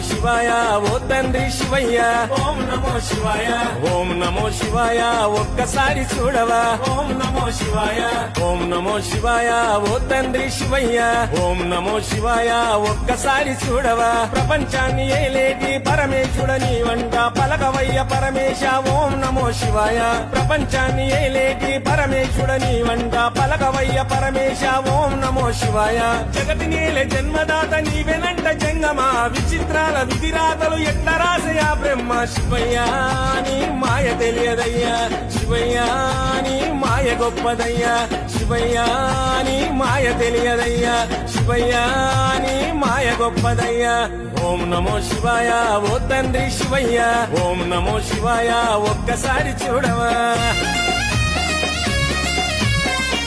శివాయ ఓ తండ్రి శివయ్య ఓం నమో శివాయ ఓం నమో శివాయ ఒక్కసారి చూడవా ఓం నమో శివాయ ఓం నమో శివాయ ఓ తండ్రి శివయ్య ఓం నమో శివాయ ఒక్కసారి చూడవా ప్రపంచాన్ని ఏలేటి పరమేశుడని వంట పలకవయ్య పరమేశ ఓం నమో శివాయ ప్రపంచాన్ని ఏలేటి పరమేశుడని వంట పలకవయ్య పరమేశ ఓం నమో శివాయ జగతి నేల జన్మదాత నీవెనంట జంగమా విచిత్రాల విధిరాతలు ఎట్ల రాసయా బ్రహ్మ శివయ్య నీ మాయ తెలియదయ్యా శివయ్య నీ మాయ గొప్పదయ్యా శివయ్య నీ మాయ తెలియదయ్యా శివయ్య నీ మాయ గొప్పదయ్యా ఓం నమో శివాయ ఓ తండ్రి శివయ్య ఓం నమో శివాయ ఒక్కసారి చూడవా